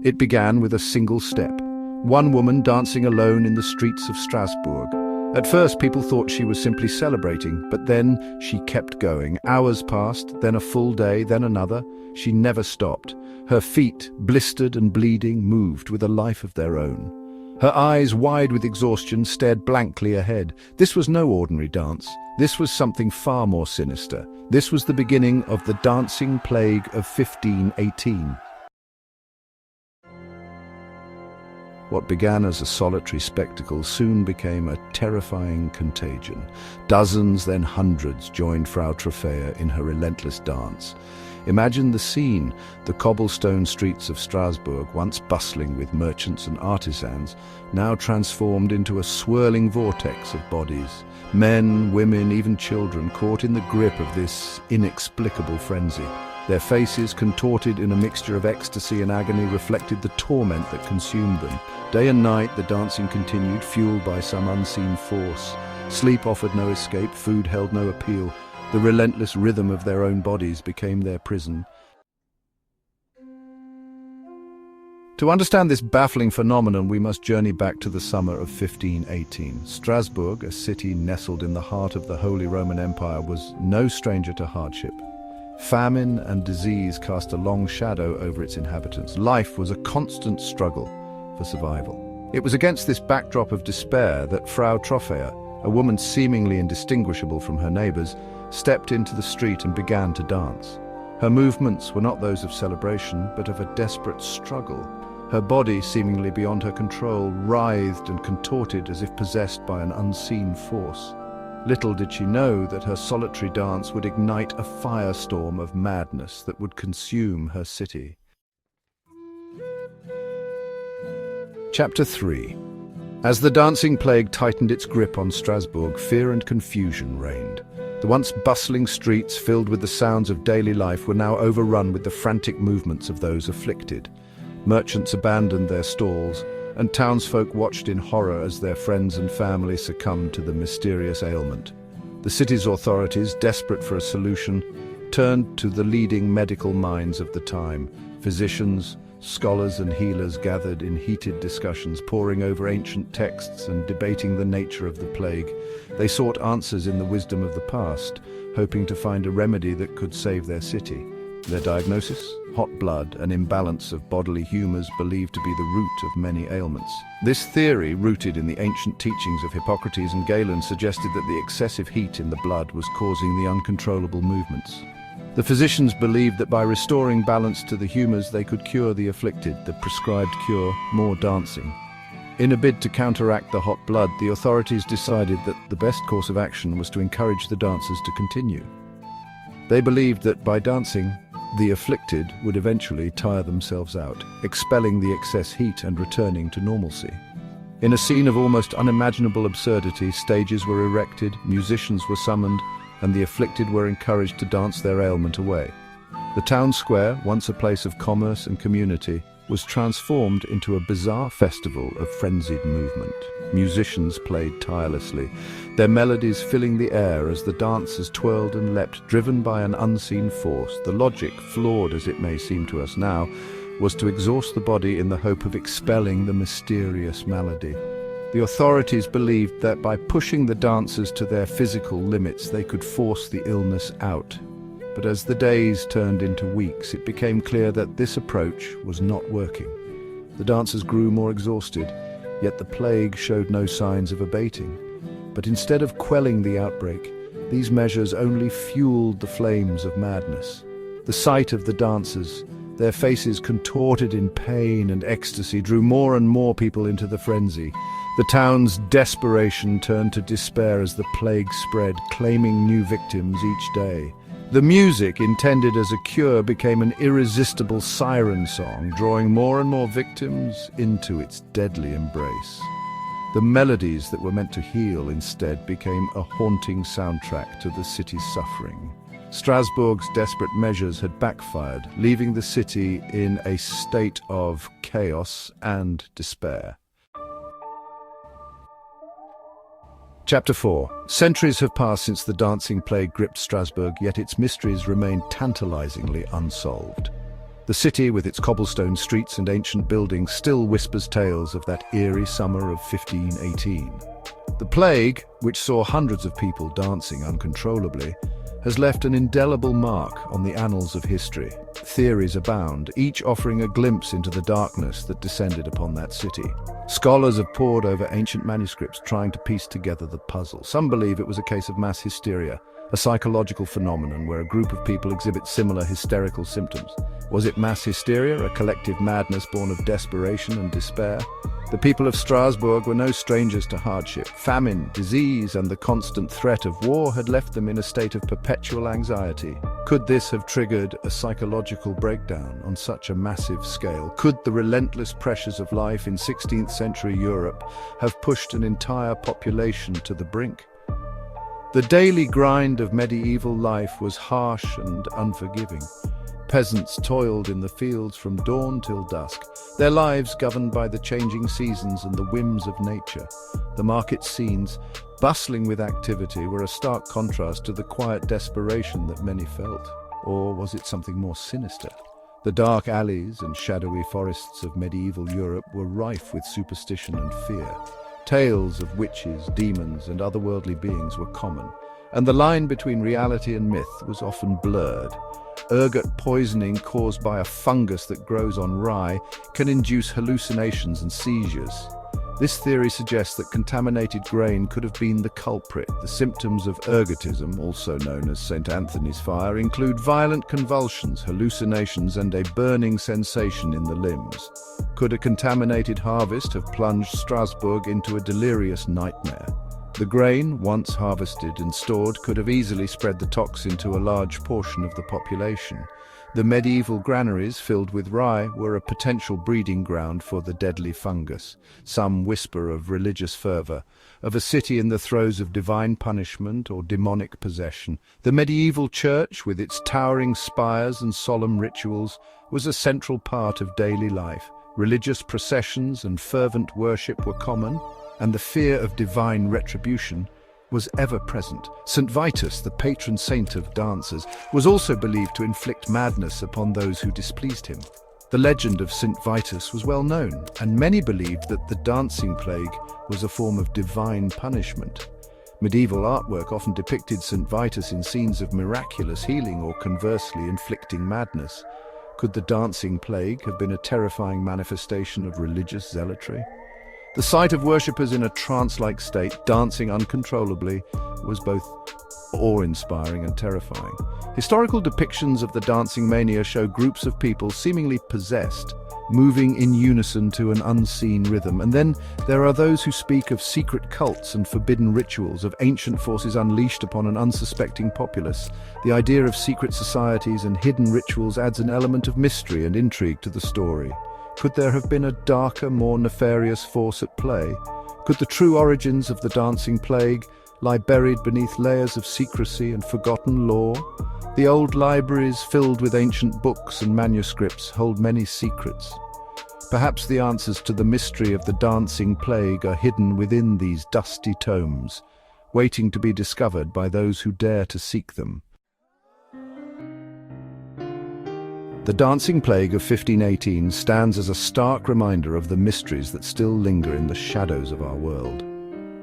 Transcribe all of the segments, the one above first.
It began with a single step. One woman dancing alone in the streets of Strasbourg. At first, people thought she was simply celebrating, but then she kept going. Hours passed, then a full day, then another. She never stopped. Her feet, blistered and bleeding, moved with a life of their own. Her eyes, wide with exhaustion, stared blankly ahead. This was no ordinary dance. This was something far more sinister. This was the beginning of the dancing plague of 1518. What began as a solitary spectacle soon became a terrifying contagion. Dozens, then hundreds, joined Frau Troffea in her relentless dance. Imagine the scene: the cobblestone streets of Strasbourg, once bustling with merchants and artisans, now transformed into a swirling vortex of bodies. Men, women, even children, caught in the grip of this inexplicable frenzy. Their faces, contorted in a mixture of ecstasy and agony, reflected the torment that consumed them. Day and night, the dancing continued, fueled by some unseen force. Sleep offered no escape, food held no appeal. The relentless rhythm of their own bodies became their prison. To understand this baffling phenomenon, we must journey back to the summer of 1518. Strasbourg, a city nestled in the heart of the Holy Roman Empire, was no stranger to hardship. Famine and disease cast a long shadow over its inhabitants. Life was a constant struggle for survival. It was against this backdrop of despair that Frau Troffea, a woman seemingly indistinguishable from her neighbors, stepped into the street and began to dance. Her movements were not those of celebration, but of a desperate struggle. Her body, seemingly beyond her control, writhed and contorted as if possessed by an unseen force. Little did she know that her solitary dance would ignite a firestorm of madness that would consume her city. Chapter 3. As the dancing plague tightened its grip on Strasbourg, fear and confusion reigned. The once bustling streets, filled with the sounds of daily life, were now overrun with the frantic movements of those afflicted. Merchants abandoned their stalls, and townsfolk watched in horror as their friends and family succumbed to the mysterious ailment. The city's authorities, desperate for a solution, turned to the leading medical minds of the time. Physicians, scholars and healers gathered in heated discussions, poring over ancient texts and debating the nature of the plague. They sought answers in the wisdom of the past, hoping to find a remedy that could save their city. Their diagnosis? Hot blood, an imbalance of bodily humors believed to be the root of many ailments. This theory, rooted in the ancient teachings of Hippocrates and Galen, suggested that the excessive heat in the blood was causing the uncontrollable movements. The physicians believed that by restoring balance to the humors they could cure the afflicted. The prescribed cure: more dancing. In a bid to counteract the hot blood, the authorities decided that the best course of action was to encourage the dancers to continue. They believed that by dancing, the afflicted would eventually tire themselves out, expelling the excess heat and returning to normalcy. In a scene of almost unimaginable absurdity, stages were erected, musicians were summoned, and the afflicted were encouraged to dance their ailment away. The town square, once a place of commerce and community, was transformed into a bizarre festival of frenzied movement. Musicians played tirelessly, their melodies filling the air as the dancers twirled and leapt, driven by an unseen force. The logic, flawed as it may seem to us now, was to exhaust the body in the hope of expelling the mysterious malady. The authorities believed that by pushing the dancers to their physical limits, they could force the illness out. But as the days turned into weeks, it became clear that this approach was not working. The dancers grew more exhausted, yet the plague showed no signs of abating. But instead of quelling the outbreak, these measures only fueled the flames of madness. The sight of the dancers, their faces contorted in pain and ecstasy, drew more and more people into the frenzy. The town's desperation turned to despair as the plague spread, claiming new victims each day. The music, intended as a cure, became an irresistible siren song, drawing more and more victims into its deadly embrace. The melodies that were meant to heal instead became a haunting soundtrack to the city's suffering. Strasbourg's desperate measures had backfired, leaving the city in a state of chaos and despair. Chapter 4. Centuries have passed since the dancing plague gripped Strasbourg, yet its mysteries remain tantalizingly unsolved. The city, with its cobblestone streets and ancient buildings, still whispers tales of that eerie summer of 1518. The plague, which saw hundreds of people dancing uncontrollably, has left an indelible mark on the annals of history. Theories abound, each offering a glimpse into the darkness that descended upon that city. Scholars have pored over ancient manuscripts trying to piece together the puzzle. Some believe it was a case of mass hysteria, a psychological phenomenon where a group of people exhibit similar hysterical symptoms. Was it mass hysteria, a collective madness born of desperation and despair? The people of Strasbourg were no strangers to hardship. Famine, disease, and the constant threat of war had left them in a state of perpetual anxiety. Could this have triggered a psychological breakdown on such a massive scale? Could the relentless pressures of life in 16th century Europe have pushed an entire population to the brink? The daily grind of medieval life was harsh and unforgiving. Peasants toiled in the fields from dawn till dusk, their lives governed by the changing seasons and the whims of nature. The market scenes, bustling with activity, were a stark contrast to the quiet desperation that many felt. Or was it something more sinister? The dark alleys and shadowy forests of medieval Europe were rife with superstition and fear. Tales of witches, demons, and otherworldly beings were common, and the line between reality and myth was often blurred. Ergot poisoning caused by a fungus that grows on rye can induce hallucinations and seizures. This theory suggests that contaminated grain could have been the culprit. The symptoms of ergotism, also known as St. Anthony's fire, include violent convulsions, hallucinations, and a burning sensation in the limbs. Could a contaminated harvest have plunged Strasbourg into a delirious nightmare? The grain, once harvested and stored, could have easily spread the toxin to a large portion of the population. The medieval granaries filled with rye were a potential breeding ground for the deadly fungus. Some whisper of religious fervor, of a city in the throes of divine punishment or demonic possession. The medieval church, with its towering spires and solemn rituals, was a central part of daily life. Religious processions and fervent worship were common, and the fear of divine retribution was ever present. St. Vitus, the patron saint of dancers, was also believed to inflict madness upon those who displeased him. The legend of St. Vitus was well known, and many believed that the dancing plague was a form of divine punishment. Medieval artwork often depicted St. Vitus in scenes of miraculous healing or conversely inflicting madness. Could the dancing plague have been a terrifying manifestation of religious zealotry? The sight of worshippers in a trance-like state, dancing uncontrollably, was both awe-inspiring and terrifying. Historical depictions of the dancing mania show groups of people seemingly possessed, moving in unison to an unseen rhythm. And then there are those who speak of secret cults and forbidden rituals, of ancient forces unleashed upon an unsuspecting populace. The idea of secret societies and hidden rituals adds an element of mystery and intrigue to the story. Could there have been a darker, more nefarious force at play? Could the true origins of the dancing plague lie buried beneath layers of secrecy and forgotten lore? The old libraries, filled with ancient books and manuscripts, hold many secrets. Perhaps the answers to the mystery of the dancing plague are hidden within these dusty tomes, waiting to be discovered by those who dare to seek them. The dancing plague of 1518 stands as a stark reminder of the mysteries that still linger in the shadows of our world.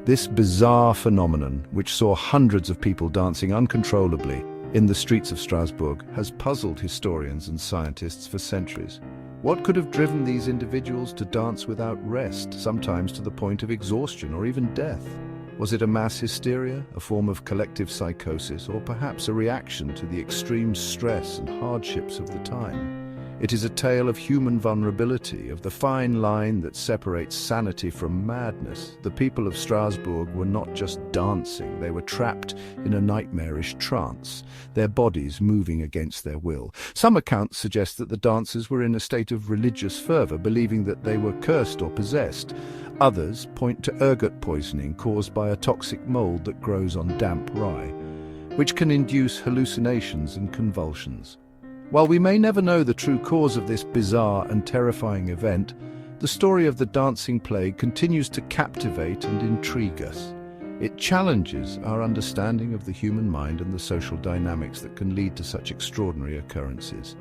This bizarre phenomenon, which saw hundreds of people dancing uncontrollably in the streets of Strasbourg, has puzzled historians and scientists for centuries. What could have driven these individuals to dance without rest, sometimes to the point of exhaustion or even death? Was it a mass hysteria, a form of collective psychosis, or perhaps a reaction to the extreme stress and hardships of the time? It is a tale of human vulnerability, of the fine line that separates sanity from madness. The people of Strasbourg were not just dancing, they were trapped in a nightmarish trance, their bodies moving against their will. Some accounts suggest that the dancers were in a state of religious fervor, believing that they were cursed or possessed. Others point to ergot poisoning caused by a toxic mold that grows on damp rye, which can induce hallucinations and convulsions. While we may never know the true cause of this bizarre and terrifying event, the story of the dancing plague continues to captivate and intrigue us. It challenges our understanding of the human mind and the social dynamics that can lead to such extraordinary occurrences.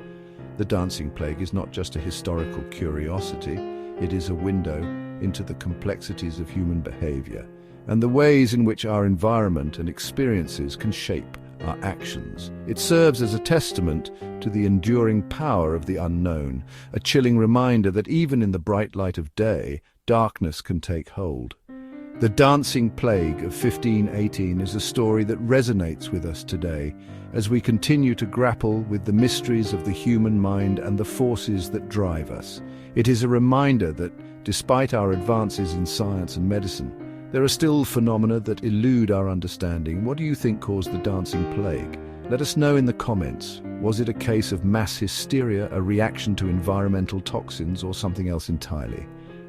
The dancing plague is not just a historical curiosity, it is a window into the complexities of human behavior and the ways in which our environment and experiences can shape our actions. It serves as a testament to the enduring power of the unknown, a chilling reminder that even in the bright light of day, darkness can take hold. The dancing plague of 1518 is a story that resonates with us today as we continue to grapple with the mysteries of the human mind and the forces that drive us. It is a reminder that, despite our advances in science and medicine, there are still phenomena that elude our understanding. What do you think caused the dancing plague? Let us know in the comments. Was it a case of mass hysteria, a reaction to environmental toxins, or something else entirely?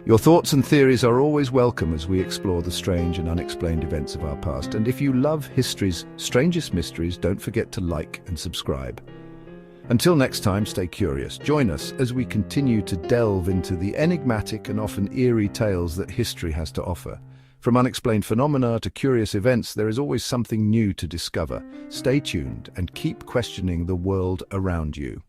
Your thoughts and theories are always welcome as we explore the strange and unexplained events of our past. And if you love history's strangest mysteries, don't forget to like and subscribe. Until next time, stay curious. Join us as we continue to delve into the enigmatic and often eerie tales that history has to offer. From unexplained phenomena to curious events, there is always something new to discover. Stay tuned and keep questioning the world around you.